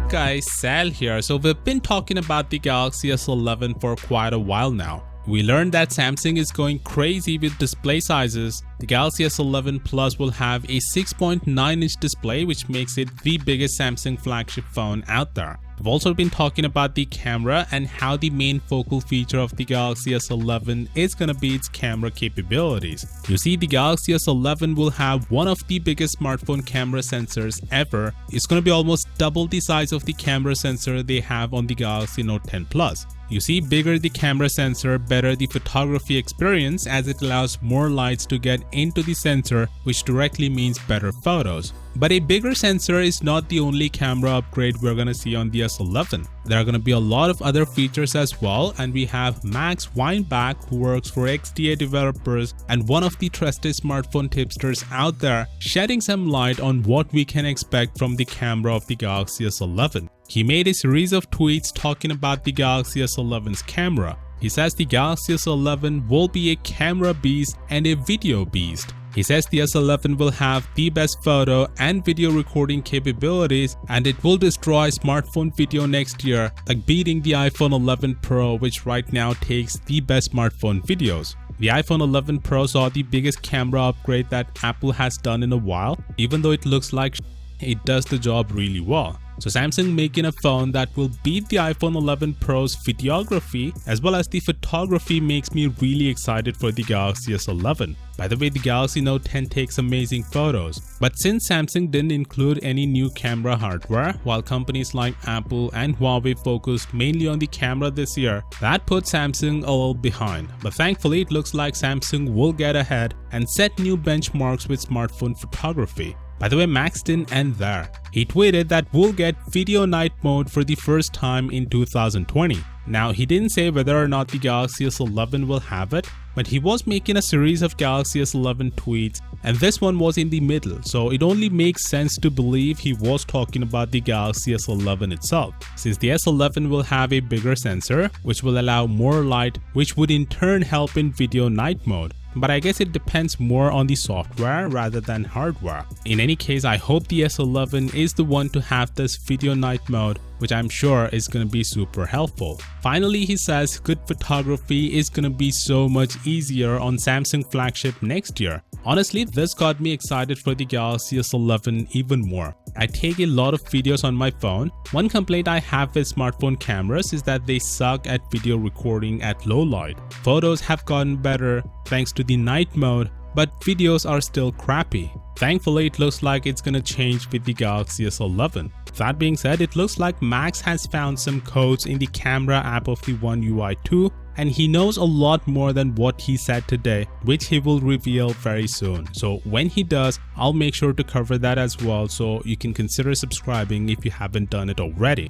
up guys, Sal here. So we've been talking about the Galaxy S11 for quite a while now. We learned that Samsung is going crazy with display sizes. The Galaxy S11 Plus will have a 6.9-inch display, which makes it the biggest Samsung flagship phone out there. We've also been talking about the camera and how the main focal feature of the Galaxy S11 is going to be its camera capabilities. You see, the Galaxy S11 will have one of the biggest smartphone camera sensors ever. It's going to be almost double the size of the camera sensor they have on the Galaxy Note 10 Plus. You see, bigger the camera sensor, better the photography experience, as it allows more lights to get into the sensor, which directly means better photos. But a bigger sensor is not the only camera upgrade we're gonna see on the S11. There are gonna be a lot of other features as well, and we have Max Weinbach, who works for XDA developers and one of the trusted smartphone tipsters out there, shedding some light on what we can expect from the camera of the Galaxy S11. He made a series of tweets talking about the Galaxy S11's camera. He says the Galaxy S11 will be a camera beast and a video beast. He says the S11 will have the best photo and video recording capabilities, and it will destroy smartphone video next year, like beating the iPhone 11 Pro, which right now takes the best smartphone videos. The iPhone 11 Pro saw the biggest camera upgrade that Apple has done in a while. Even though it looks like it does the job really well. So Samsung making a phone that will beat the iPhone 11 Pro's videography as well as the photography makes me really excited for the Galaxy S11. By the way, the Galaxy Note 10 takes amazing photos. But since Samsung didn't include any new camera hardware, while companies like Apple and Huawei focused mainly on the camera this year, that put Samsung a little behind. But thankfully, it looks like Samsung will get ahead and set new benchmarks with smartphone photography. By the way, Max didn't end there. He tweeted that we'll get video night mode for the first time in 2020. Now, he didn't say whether or not the Galaxy S11 will have it, but he was making a series of Galaxy S11 tweets, and this one was in the middle, so it only makes sense to believe he was talking about the Galaxy S11 itself, since the S11 will have a bigger sensor, which will allow more light, which would in turn help in video night mode. But I guess it depends more on the software rather than hardware. In any case, I hope the S11 is the one to have this video night mode, which I'm sure is going to be super helpful. Finally, he says good photography is going to be so much easier on Samsung flagship next year. Honestly, this got me excited for the Galaxy S11 even more. I take a lot of videos on my phone. One complaint I have with smartphone cameras is that they suck at video recording at low light. Photos have gotten better thanks to the night mode, but videos are still crappy. Thankfully, it looks like it's gonna change with the Galaxy S11. That being said, it looks like Max has found some codes in the camera app of the One UI 2, and he knows a lot more than what he said today, which he will reveal very soon. So when he does, I'll make sure to cover that as well, so you can consider subscribing if you haven't done it already.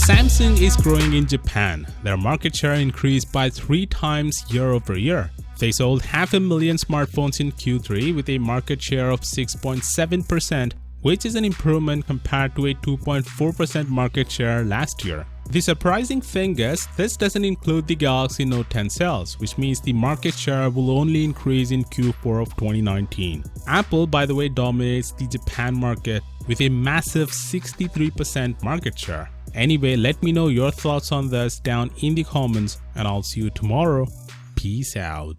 Samsung is growing in Japan. Their market share increased by 3 times year over year. They sold 500,000 smartphones in Q3 with a market share of 6.7%, which is an improvement compared to a 2.4% market share last year. The surprising thing is, this doesn't include the Galaxy Note 10 sales, which means the market share will only increase in Q4 of 2019. Apple, by the way, dominates the Japan market with a massive 63% market share. Anyway, let me know your thoughts on this down in the comments, and I'll see you tomorrow. Peace out.